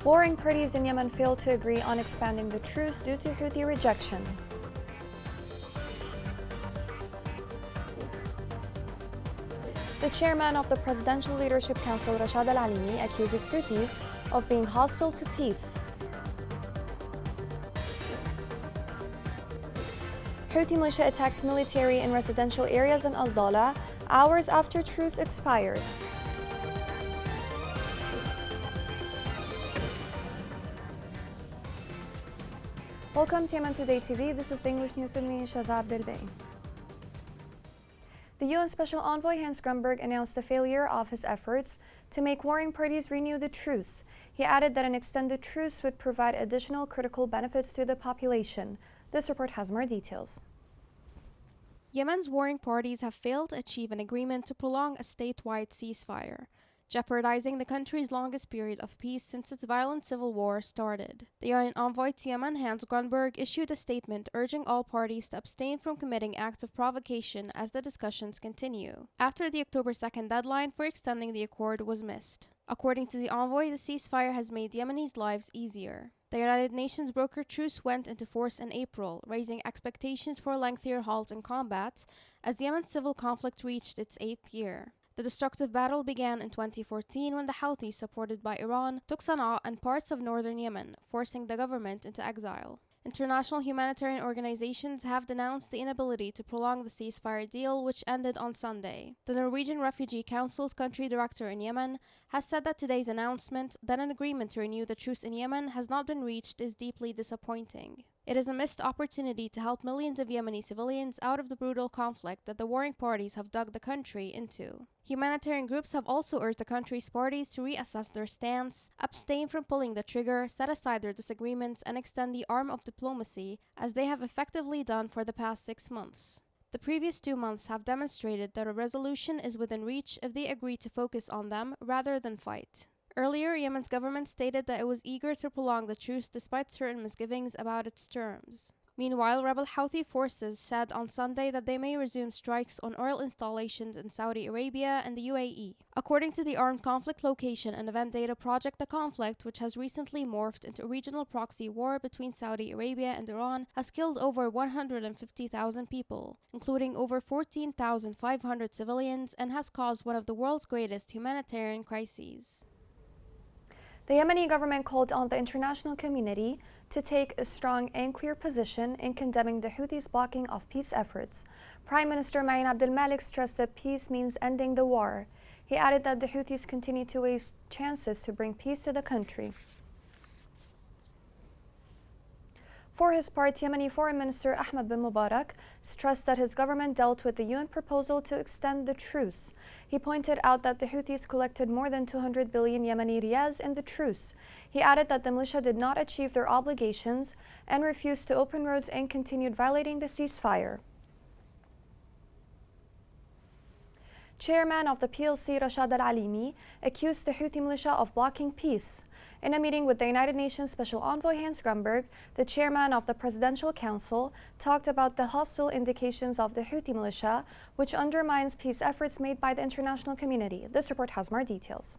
Warring parties in Yemen failed to agree on expanding the truce due to Houthi rejection. The chairman of the Presidential Leadership Council, Rashad Al-Alimi, accuses Houthis of being hostile to peace. Houthi militia attacks military in residential areas in Al-Dala hours after truce expired. Welcome to Yemen Today TV. This is the English news with me, Shazad Bilbay. The UN Special Envoy Hans Grunberg announced the failure of his efforts to make warring parties renew the truce. He added that an extended truce would provide additional critical benefits to the population. This report has more details. Yemen's warring parties have failed to achieve an agreement to prolong a statewide ceasefire, jeopardizing the country's longest period of peace since its violent civil war started. The UN envoy to Yemen, Hans Grunberg, issued a statement urging all parties to abstain from committing acts of provocation as the discussions continue, after the October 2nd deadline for extending the accord was missed. According to the envoy, the ceasefire has made Yemenis' lives easier. The United Nations brokered truce went into force in April, raising expectations for a lengthier halt in combat as Yemen's civil conflict reached its 8th year. The destructive battle began in 2014 when the Houthis, supported by Iran, took Sana'a and parts of northern Yemen, forcing the government into exile. International humanitarian organizations have denounced the inability to prolong the ceasefire deal, which ended on Sunday. The Norwegian Refugee Council's country director in Yemen has said that today's announcement that an agreement to renew the truce in Yemen has not been reached is deeply disappointing. It is a missed opportunity to help millions of Yemeni civilians out of the brutal conflict that the warring parties have dug the country into. Humanitarian groups have also urged the country's parties to reassess their stance, abstain from pulling the trigger, set aside their disagreements, and extend the arm of diplomacy, as they have effectively done for the past 6 months. The previous 2 months have demonstrated that a resolution is within reach if they agree to focus on them rather than fight. Earlier, Yemen's government stated that it was eager to prolong the truce despite certain misgivings about its terms. Meanwhile, rebel Houthi forces said on Sunday that they may resume strikes on oil installations in Saudi Arabia and the UAE. According to the Armed Conflict Location and Event Data Project, the conflict, which has recently morphed into a regional proxy war between Saudi Arabia and Iran, has killed over 150,000 people, including over 14,500 civilians, and has caused one of the world's greatest humanitarian crises. The Yemeni government called on the international community to take a strong and clear position in condemning the Houthis' blocking of peace efforts. Prime Minister Ma'in Abdel Malik stressed that peace means ending the war. He added that the Houthis continue to waste chances to bring peace to the country. For his part, Yemeni Foreign Minister Ahmed bin Mubarak stressed that his government dealt with the UN proposal to extend the truce. He pointed out that the Houthis collected more than 200 billion Yemeni riyals in the truce. He added that the militia did not achieve their obligations and refused to open roads and continued violating the ceasefire. Chairman of the PLC, Rashad Al-Alimi, accused the Houthi militia of blocking peace. In a meeting with the United Nations Special Envoy Hans Grunberg, the chairman of the Presidential Council talked about the hostile indications of the Houthi militia, which undermines peace efforts made by the international community. This report has more details.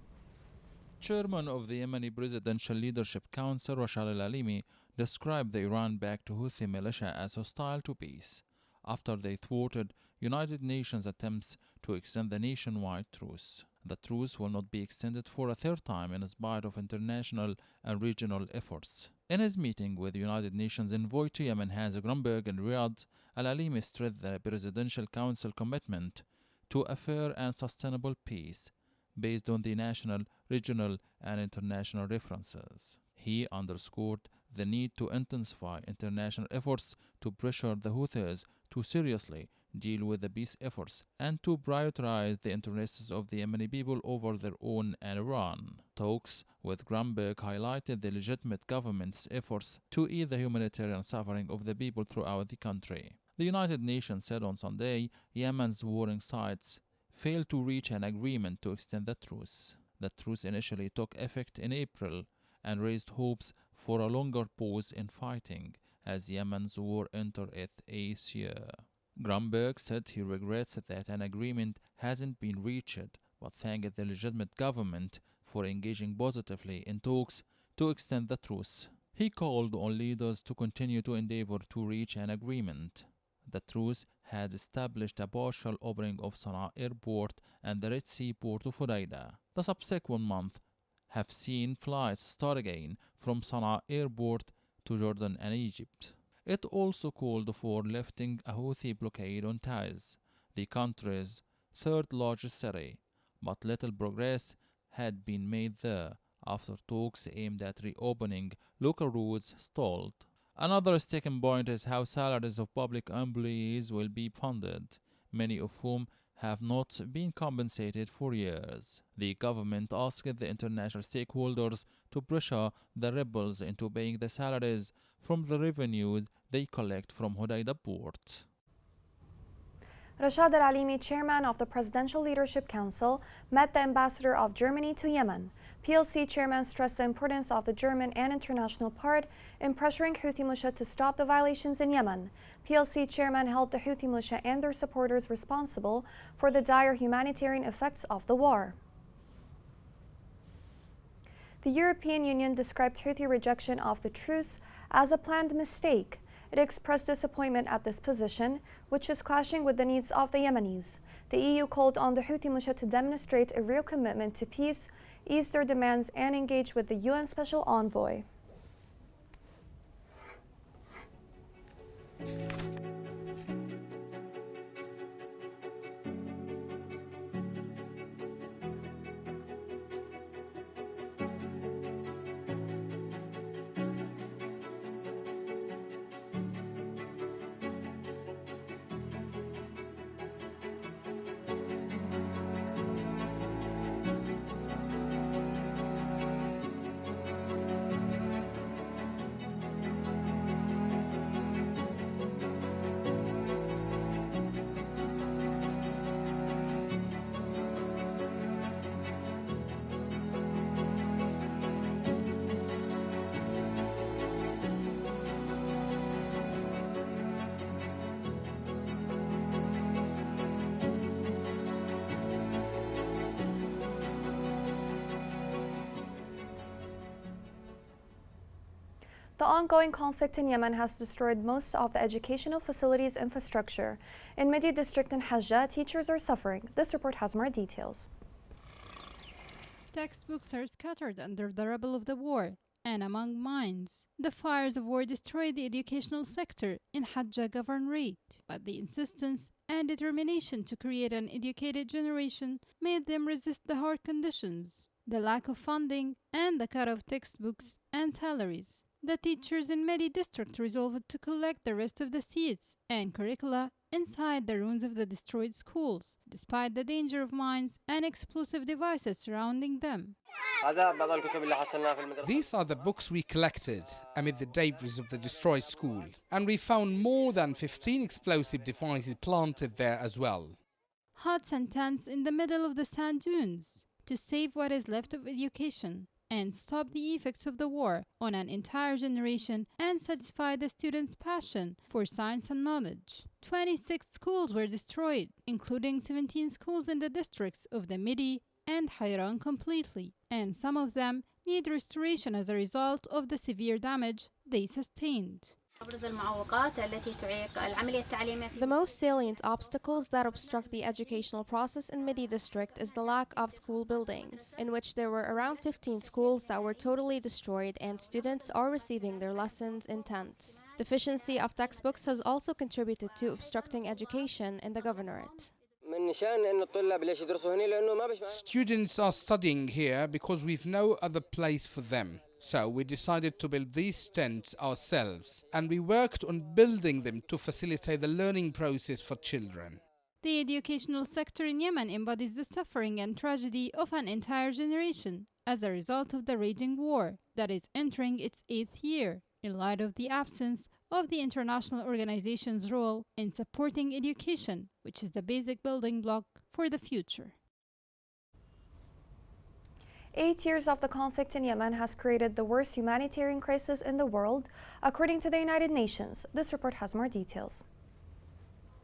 Chairman of the Yemeni Presidential Leadership Council, Rashad Al-Alimi, described the Iran-backed Houthi militia as hostile to peace after they thwarted United Nations attempts to extend the nationwide truce. The truce will not be extended for a third time in spite of international and regional efforts. In his meeting with United Nations envoy to Yemen, Hans Grunberg, in Riyadh, Al-Alimi stressed the Presidential Council commitment to a fair and sustainable peace based on the national, regional, and international references. He underscored the need to intensify international efforts to pressure the Houthis to seriously deal with the peace efforts and to prioritize the interests of the Yemeni people over their own and Iran. Talks with Grunberg highlighted the legitimate government's efforts to ease the humanitarian suffering of the people throughout the country. The United Nations said on Sunday Yemen's warring sides failed to reach an agreement to extend the truce. The truce initially took effect in April and raised hopes for a longer pause in fighting as Yemen's war entered its 8th year. Grunberg said he regrets that an agreement hasn't been reached, but thanked the legitimate government for engaging positively in talks to extend the truce. He called on leaders to continue to endeavor to reach an agreement. The truce had established a partial opening of Sana'a airport and the Red Sea port of Hodeida. The subsequent month have seen flights start again from Sana'a airport to Jordan and Egypt. It also called for lifting a Houthi blockade on Taiz, the country's third largest city, but little progress had been made there after talks aimed at reopening local routes stalled. Another sticking point is how salaries of public employees will be funded, many of whom have not been compensated for years. The government asked the international stakeholders to pressure the rebels into paying the salaries from the revenue they collect from Hodeida port. Rashad Al-Alimi, chairman of the Presidential Leadership Council, met the ambassador of Germany to Yemen. PLC chairman stressed the importance of the German and international part in pressuring Houthi militia to stop the violations in Yemen. PLC chairman held the Houthi militia and their supporters responsible for the dire humanitarian effects of the war. The European Union described Houthi rejection of the truce as a planned mistake. It expressed disappointment at this position, which is clashing with the needs of the Yemenis. The EU called on the Houthi militia to demonstrate a real commitment to peace, ease their demands, and engage with the UN Special Envoy. The ongoing conflict in Yemen has destroyed most of the educational facilities infrastructure. In Midi district in Hajjah, teachers are suffering. This report has more details. Textbooks are scattered under the rubble of the war and among mines. The fires of war destroyed the educational sector in Hajjah governorate, but the insistence and determination to create an educated generation made them resist the hard conditions, the lack of funding, and the cut of textbooks and salaries. The teachers in Medi district resolved to collect the rest of the seats and curricula inside the ruins of the destroyed schools, despite the danger of mines and explosive devices surrounding them. These are the books we collected amid the debris of the destroyed school, and we found more than 15 explosive devices planted there as well. Huts and tents in the middle of the sand dunes to save what is left of education and stop the effects of the war on an entire generation and satisfy the students' passion for science and knowledge. 26 schools were destroyed, including 17 schools in the districts of the Midi and Hayran completely, and some of them need restoration as a result of the severe damage they sustained. The most salient obstacles that obstruct the educational process in Midi district is the lack of school buildings, in which there were around 15 schools that were totally destroyed and students are receiving their lessons in tents. Deficiency of textbooks has also contributed to obstructing education in the governorate. Students are studying here because we've no other place for them. So we decided to build these tents ourselves, and we worked on building them to facilitate the learning process for children. The educational sector in Yemen embodies the suffering and tragedy of an entire generation as a result of the raging war that is entering its 8th year, in light of the absence of the international organization's role in supporting education, which is the basic building block for the future. 8 years of the conflict in Yemen has created the worst humanitarian crisis in the world, according to the United Nations. This report has more details.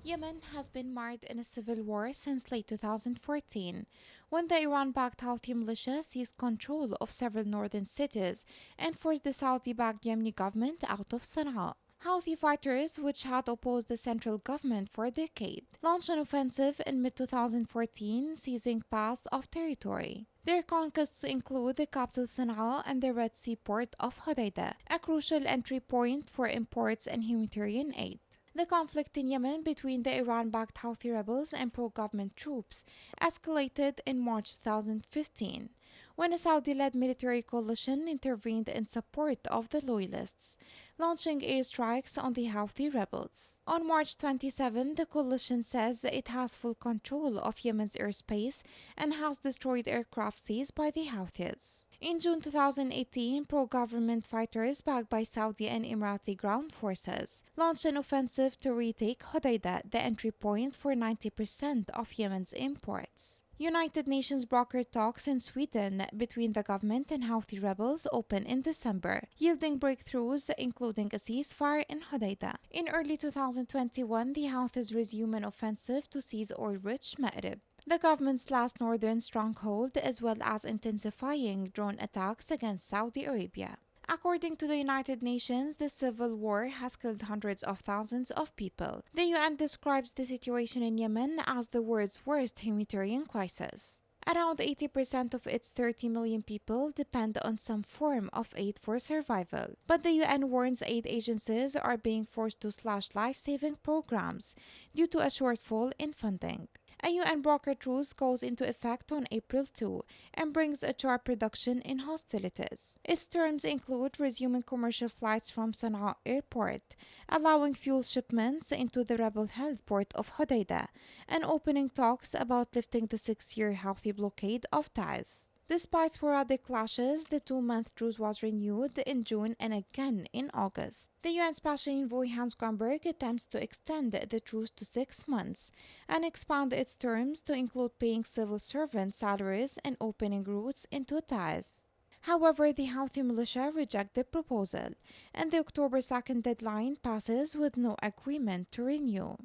Yemen has been mired in a civil war since late 2014, when the Iran-backed Houthi militia seized control of several northern cities and forced the Saudi-backed Yemeni government out of Sana'a. Houthi fighters, which had opposed the central government for a decade, launched an offensive in mid-2014, seizing parts of territory. Their conquests include the capital Sana'a and the Red Sea port of Hodeidah, a crucial entry point for imports and humanitarian aid. The conflict in Yemen between the Iran-backed Houthi rebels and pro-government troops escalated in March 2015, when a Saudi-led military coalition intervened in support of the loyalists, launching airstrikes on the Houthi rebels. On March 27, the coalition says it has full control of Yemen's airspace and has destroyed aircraft seized by the Houthis. In June 2018, pro-government fighters backed by Saudi and Emirati ground forces launched an offensive to retake Hodeidah, the entry point for 90% of Yemen's imports. United Nations brokered talks in Sweden between the government and Houthi rebels open in December, yielding breakthroughs including a ceasefire in Hodeidah. In early 2021, the Houthis resumed an offensive to seize oil-rich Ma'rib, the government's last northern stronghold, as well as intensifying drone attacks against Saudi Arabia. According to the United Nations, the civil war has killed hundreds of thousands of people. The UN describes the situation in Yemen as the world's worst humanitarian crisis. Around 80% of its 30 million people depend on some form of aid for survival. But the UN warns aid agencies are being forced to slash life-saving programs due to a shortfall in funding. A UN brokered truce goes into effect on April 2 and brings a sharp reduction in hostilities. Its terms include resuming commercial flights from Sana'a airport, allowing fuel shipments into the rebel-held port of Hodeidah, and opening talks about lifting the 6-year Houthi blockade of Taiz. Despite sporadic clashes, the 2-month truce was renewed in June and again in August. The UN Special Envoy Hans Grunberg attempts to extend the truce to 6 months and expand its terms to include paying civil servant salaries and opening routes into Taiz. However, the Houthi militia reject the proposal, and the October 2nd deadline passes with no agreement to renew.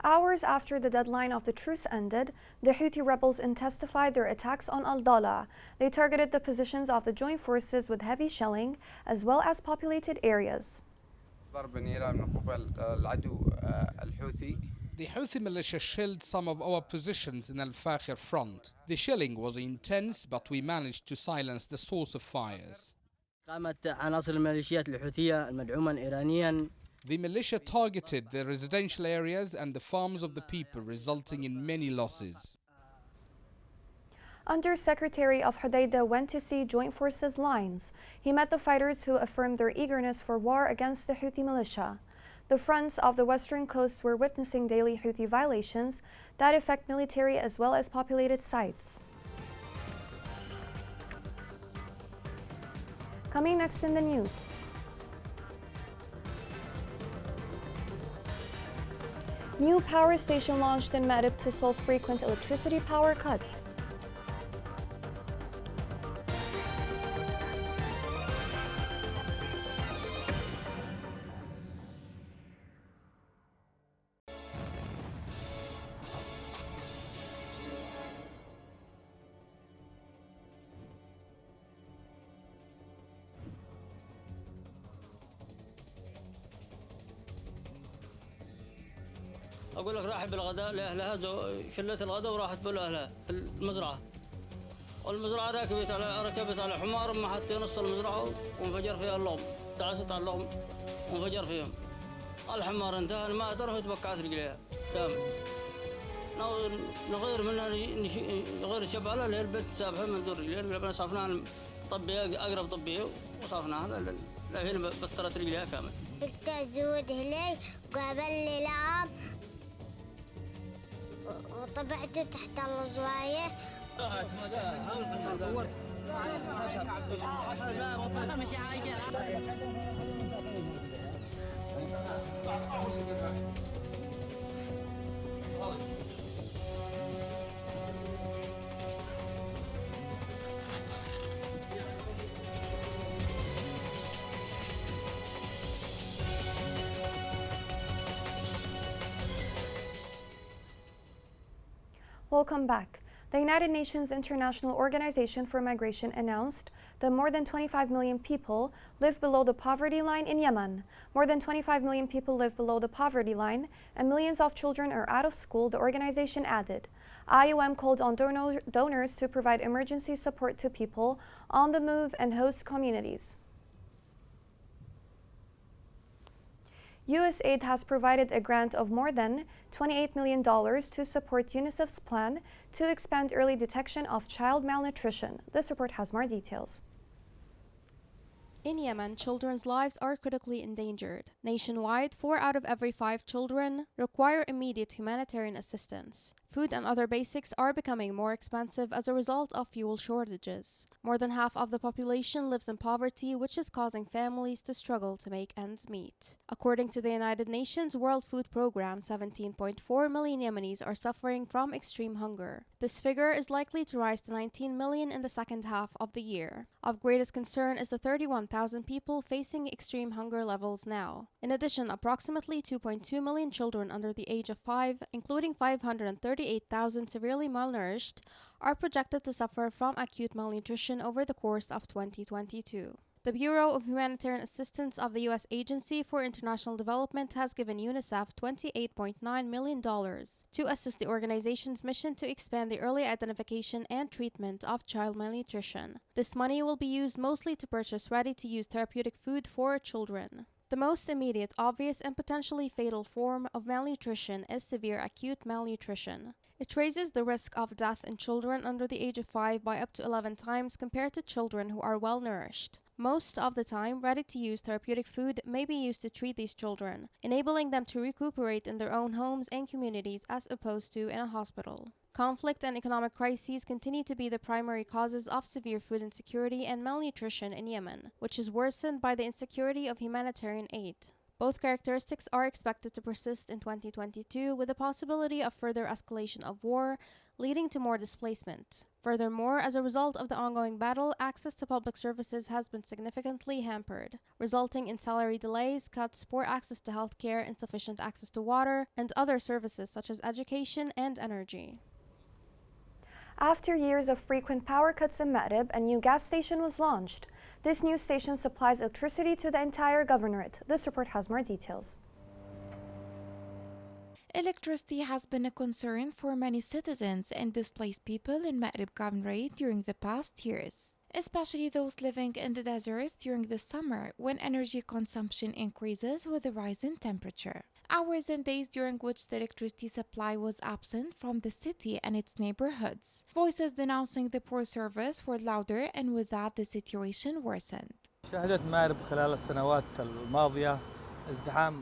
Hours after the deadline of the truce ended, the Houthi rebels intensified their attacks on Al-Dala. They targeted the positions of the joint forces with heavy shelling, as well as populated areas. The Houthi militia shelled some of our positions in Al-Fakhir front. The shelling was intense, but we managed to silence the source of fires. The militia targeted the residential areas and the farms of the people, resulting in many losses. Under-Secretary of Hodeidah went to see Joint Forces lines. He met the fighters who affirmed their eagerness for war against the Houthi militia. The fronts of the western coast were witnessing daily Houthi violations that affect military as well as populated sites. Coming next in the news. New power station launched in Ma'rib to solve frequent electricity power cut. أقول لك راحت بالغداء لأهلها شلت الغداء وراحت بالأهلها في المزرعة. والمزرعة ركبت على حمار ما حتى نص المزرعة وانفجر فيها اللغم. دعست على اللغم وانفجر فيهم. الحمار انتهى الماء ترفت بكعت رجليها كامل. نغير منها نغير الشبالة اللي هي البيت سابها من دور رجليها صافناها طبية أقرب طبية وصافناها لا هي بطلت رجليها كامل. قلت أزود هلي وقابل لي لعب وطبعته تحت الزوايا. Welcome back. The United Nations International Organization for Migration announced that more than 25 million people live below the poverty line in Yemen. More than 25 million people live below the poverty line, and millions of children are out of school, the organization added. IOM called on donors to provide emergency support to people on the move and host communities. USAID has provided a grant of more than $28 million to support UNICEF's plan to expand early detection of child malnutrition. This report has more details. In Yemen, children's lives are critically endangered. Nationwide, 4 out of every 5 children require immediate humanitarian assistance. Food and other basics are becoming more expensive as a result of fuel shortages. More than half of the population lives in poverty, which is causing families to struggle to make ends meet. According to the United Nations World Food Programme, 17.4 million Yemenis are suffering from extreme hunger. This figure is likely to rise to 19 million in the second half of the year. Of greatest concern is the 31,000 people facing extreme hunger levels now. In addition, approximately 2.2 million children under the age of 5, including 538,000 severely malnourished, are projected to suffer from acute malnutrition over the course of 2022. The Bureau of Humanitarian Assistance of the U.S. Agency for International Development has given UNICEF $28.9 million to assist the organization's mission to expand the early identification and treatment of child malnutrition. This money will be used mostly to purchase ready-to-use therapeutic food for children. The most immediate, obvious, and potentially fatal form of malnutrition is severe acute malnutrition. It raises the risk of death in children under the age of 5 by up to 11 times compared to children who are well nourished. Most of the time, ready-to-use therapeutic food may be used to treat these children, enabling them to recuperate in their own homes and communities as opposed to in a hospital. Conflict and economic crises continue to be the primary causes of severe food insecurity and malnutrition in Yemen, which is worsened by the insecurity of humanitarian aid. Both characteristics are expected to persist in 2022, with the possibility of further escalation of war, leading to more displacement. Furthermore, as a result of the ongoing battle, access to public services has been significantly hampered, resulting in salary delays, cuts, poor access to healthcare, insufficient access to water, and other services such as education and energy. After years of frequent power cuts in Ma'rib, a new gas station was launched. This new station supplies electricity to the entire governorate. This report has more details. Electricity has been a concern for many citizens and displaced people in Ma'rib Governorate during the past years, especially those living in the deserts during the summer when energy consumption increases with the rise in temperature. Hours and days during which the electricity supply was absent from the city and its neighborhoods. Voices denouncing the poor service were louder, and with that the situation worsened.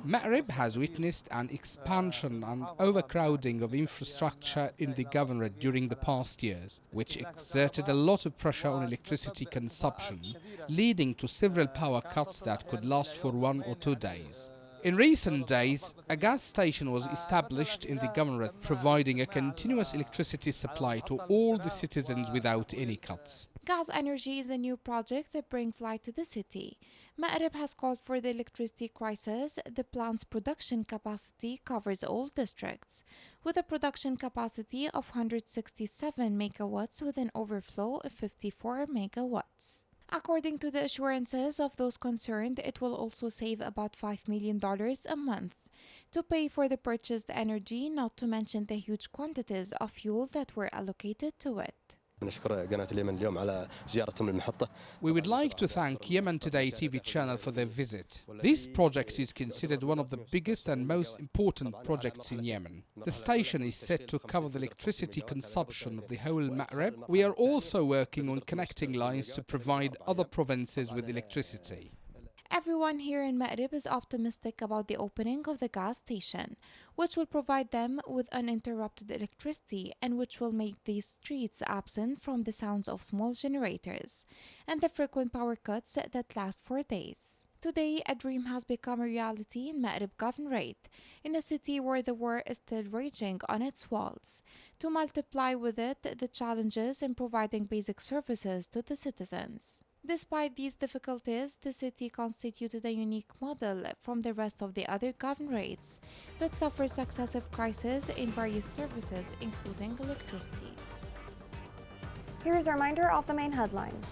Ma'rib has witnessed an expansion and overcrowding of infrastructure in the governorate during the past years, which exerted a lot of pressure on electricity consumption, leading to several power cuts that could last for 1 or 2 days. In recent days, a gas station was established in the governorate, providing a continuous electricity supply to all the citizens without any cuts. Gas energy is a new project that brings light to the city. Ma'rib has called for the electricity crisis. The plant's production capacity covers all districts, with a production capacity of 167 megawatts with an overflow of 54 megawatts. According to the assurances of those concerned, it will also save about $5 million a month to pay for the purchased energy, not to mention the huge quantities of fuel that were allocated to it. We would like to thank Yemen Today TV channel for their visit. This project is considered one of the biggest and most important projects in Yemen. The station is set to cover the electricity consumption of the whole Ma'rib. We are also working on connecting lines to provide other provinces with electricity. Everyone here in Ma'rib is optimistic about the opening of the gas station, which will provide them with uninterrupted electricity and which will make these streets absent from the sounds of small generators and the frequent power cuts that last for days. Today, a dream has become a reality in Ma'rib Governorate, in a city where the war is still raging on its walls, to multiply with it the challenges in providing basic services to the citizens. Despite these difficulties, the city constituted a unique model from the rest of the other governorates that suffer successive crises in various services, including electricity. Here's a reminder of the main headlines.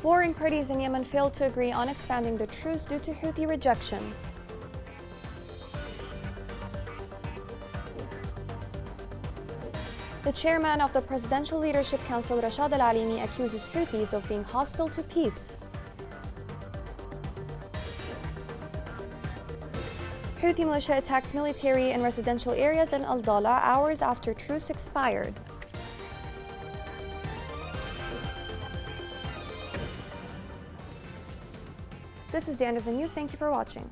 Warring parties in Yemen failed to agree on expanding the truce due to Houthi rejection. The chairman of the Presidential Leadership Council, Rashad Al-Alimi, accuses Houthis of being hostile to peace. Houthi militia attacks military in residential areas in Al-Dala hours after truce expired. This is the end of the news. Thank you for watching.